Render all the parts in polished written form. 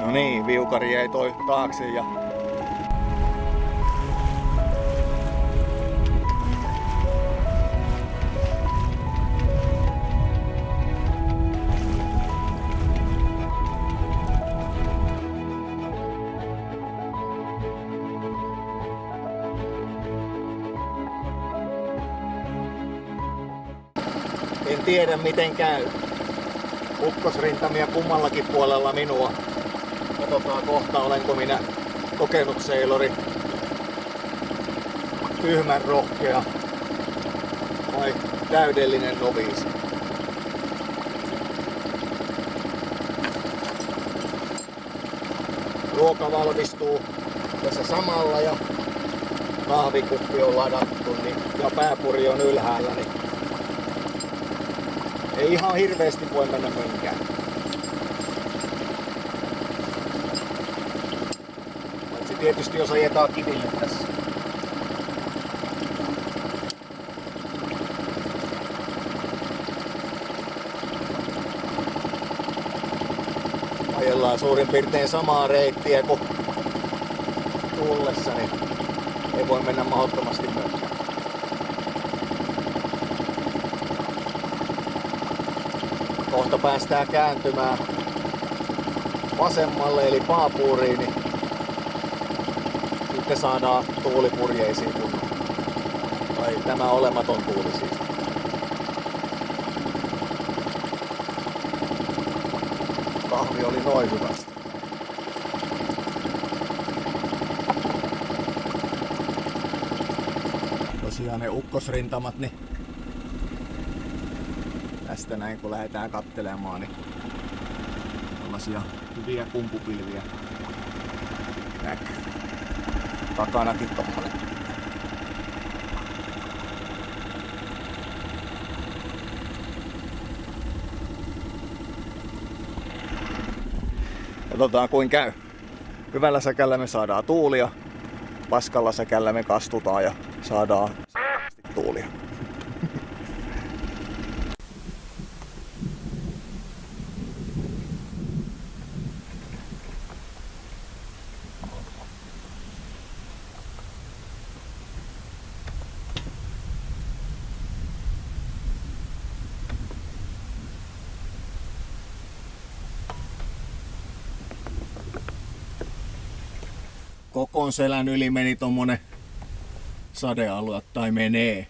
No niin, viukari jäi toi taakse ja en tiedä miten käy. Ukkosrintamia kummallakin puolella minua. Katsotaan kohta, olenko minä kokenut seilori, tyhmän rohkea vai täydellinen noviisi. Ruoka valmistuu tässä samalla ja kahvikuppi on ladattu niin, ja pääpuri on ylhäällä. Niin ei ihan hirveästi voi mennä mönkään. Paitsi tietysti jos ajetaan kiville tässä. Ajellaan suurin piirtein samaa reittiä kuin tullessa, niin ei voi mennä mahdottomasti mönkään. Kohta päästään kääntymään vasemmalle eli Paapuriin, niin sitten saadaan tuuli purjeisiin kunnolla. Tai tämä olematon tuuli siis. Kahvi oli noin hyvä. Tosiaan ne ukkosrintamat, niin tästä näin kun lähdetään kattelemaan, niin tällaisia hyviä kumpupilviä näkyy. Takanakin tommonen. Katsotaan kuin käy. Hyvällä säkällä me saadaan tuulia, paskalla säkällä me kastutaan ja saadaan tuulia. Kokon selän yli meni tommonen sadealue, tai menee.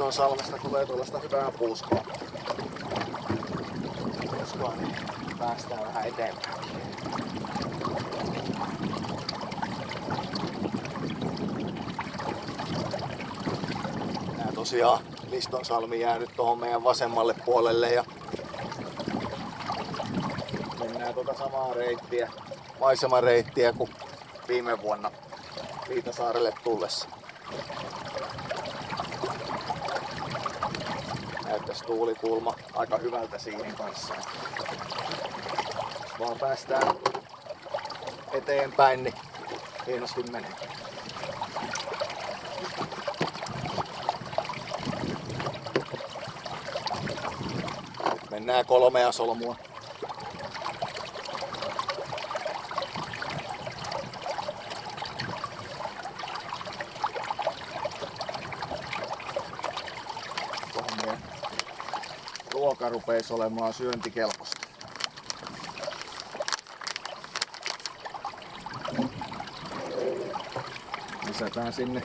Salmesta tulee tuollaista hyvää puuskoa. Niin päästään vähän eteenpäin. Tää tosiaan Listonsalmi jää nyt tuohon meidän vasemmalle puolelle ja mennään tuota samaa reittiä, maisemareittiä kuin viime vuonna Viitasaarelle tullessa. Näyttäisi tuulikulma aika hyvältä siinä kanssa. Jos vaan päästään eteenpäin, niin hienosti menee. Nyt mennään 3 solmua. Ruoka rupeisi olemaan syöntikelpoista. Lisätään sinne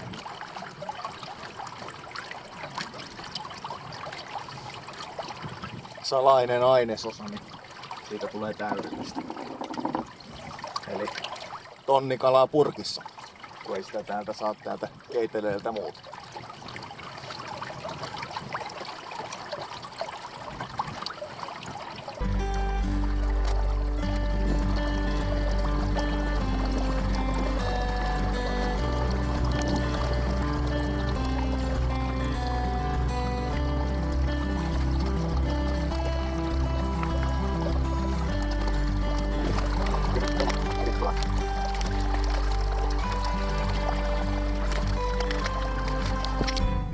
salainen ainesosa, niin siitä tulee täydellistä. Eli tonnikalaa purkissa, kun ei sitä täältä saa täältä keiteleeltä muuta.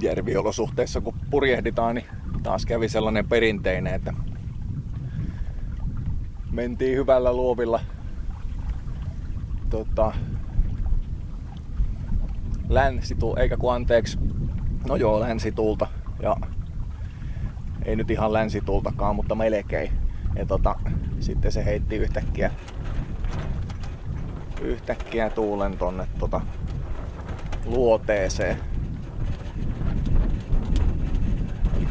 Järviolosuhteissa kun purjehditaan, niin taas kävi sellainen perinteinen, että mentiin hyvällä luovilla länsituulta ja ei nyt ihan länsituultakaan, mutta melkein. Ja sitten se heitti yhtäkkiä tuulen tonne luoteeseen.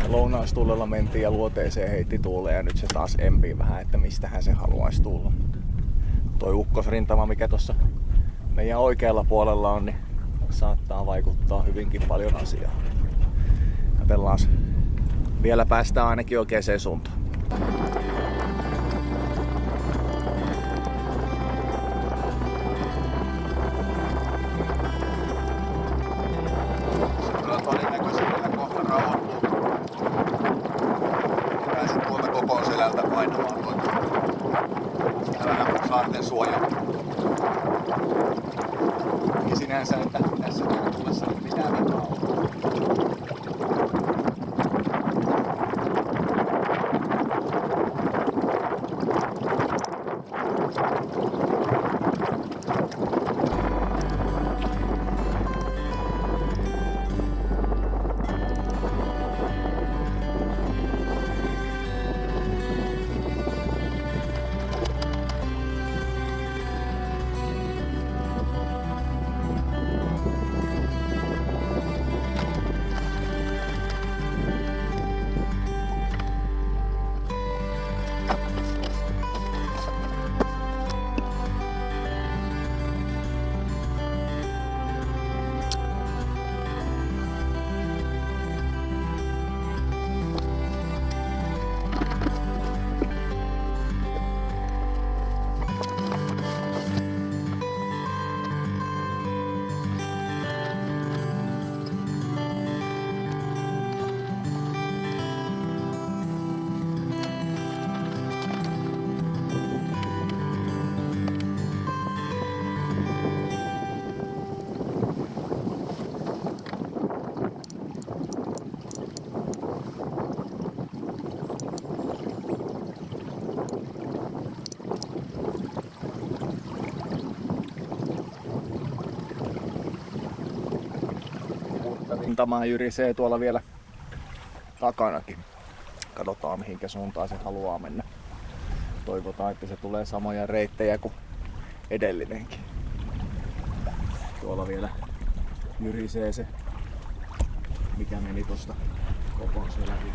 Lounaistuulella mentiin ja luoteeseen heitti tuuleen ja nyt se taas empii vähän, että mistähän se haluaisi tulla. Toi ukkosrintama, mikä tuossa meidän oikealla puolella on, niin saattaa vaikuttaa hyvinkin paljon asiaan. Katsellaan, vielä päästään ainakin oikeaan suuntaan. Saarten suoja. Ja sinänsä, että tässä tuulessa ei mitään vikaa ole. Rintamaa jyrisee tuolla vielä takanakin. Katsotaan mihinkä suuntaan se haluaa mennä. Toivotaan, että se tulee samoja reittejä kuin edellinenkin. Tuolla vielä jyrisee se, mikä meni tosta kokonsa läpi.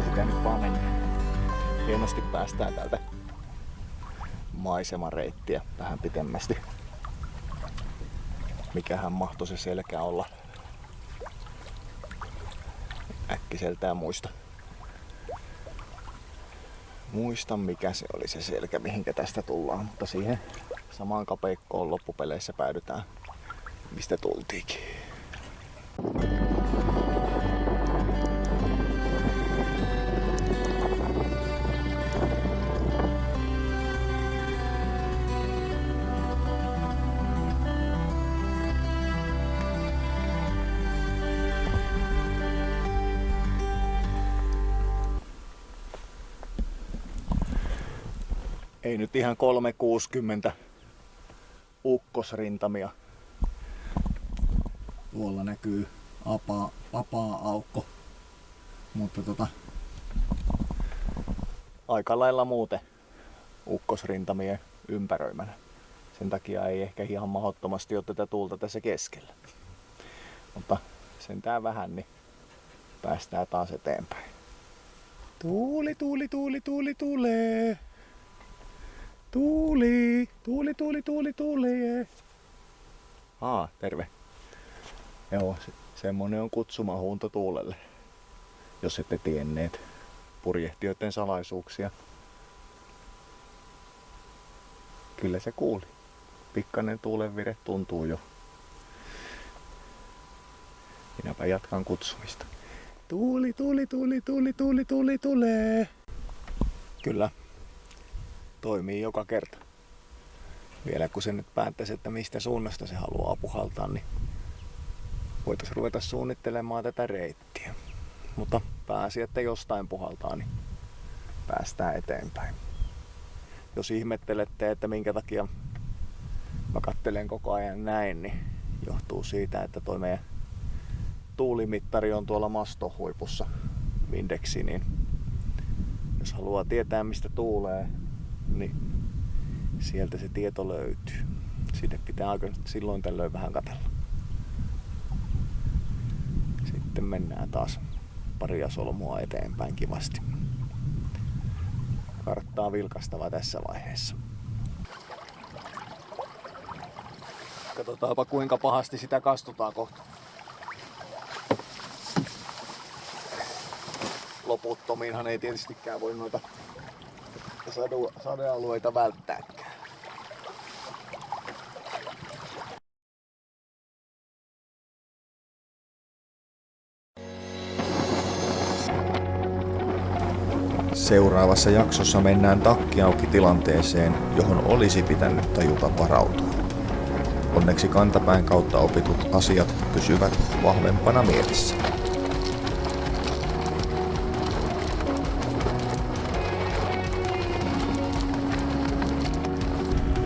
Sitä nyt vaan mennään. Hienosti päästään täältä maisemareittiä vähän pitemmästi. mikähän mahtoi se selkä olla. Äkkiseltään muista mikä se oli se selkä, mihinkä tästä tullaan, mutta siihen samaan kapeikkoon loppupeleissä päädytään, mistä tultiinkin. Ei nyt ihan 360 ukkosrintamia. Tuolla näkyy vapaa-aukko, mutta aika lailla muuten ukkosrintamien ympäröimänä. Sen takia ei ehkä ihan mahdottomasti ole tätä tuulta tässä keskellä. Mutta sentään vähän, niin päästään taas eteenpäin. Tuuli tulee. Tuuli. Terve. Joo, semmonen on kutsumahuunto tuulelle. Jos ette tienneet purjehtijoiden salaisuuksia. Kyllä se kuuli. Pikkainen tuulenvire tuntuu jo. Minäpä jatkan kutsumista. Tuuli tulee. Kyllä. Toimii joka kerta. Vielä kun se nyt päättäisi, että mistä suunnasta se haluaa puhaltaa, niin voitaisiin ruveta suunnittelemaan tätä reittiä. Mutta pääasia, että jostain puhaltaa, niin päästään eteenpäin. Jos ihmettelette, että minkä takia mä katselen koko ajan näin, niin johtuu siitä, että toi meidän tuulimittari on tuolla maston huipussa, Windeksi, niin jos haluaa tietää mistä tuulee, niin sieltä se tieto löytyy. Sinne pitää aika silloin tällöin vähän katsella. Sitten mennään taas paria solmua eteenpäin kivasti. Karttaa vilkastava tässä vaiheessa. Katsotaanpa kuinka pahasti sitä kastutaan kohta. Loputtomiinhan ei tietystikään voi noita sadealueita välttääkään. Seuraavassa jaksossa mennään takki auki tilanteeseen, johon olisi pitänyt tajuta varautua. Onneksi kantapään kautta opitut asiat pysyvät vahvempana mielessä.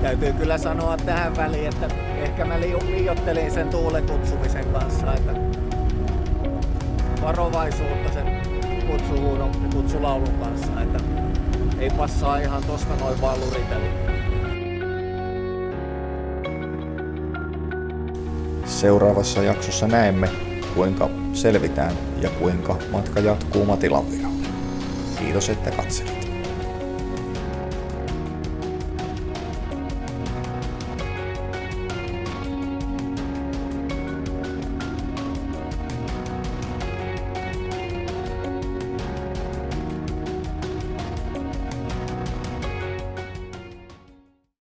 Täytyy kyllä sanoa tähän väliin, että ehkä mä liioittelin sen tuulen kutsumisen kanssa, että varovaisuutta sen kutsuhuudon ja kutsulaulun kanssa, että ei passaa ihan tosta noin vaan luritella. Seuraavassa jaksossa näemme, kuinka selvitään ja kuinka matka jatkuu Matilan virralle. Kiitos, että katselit.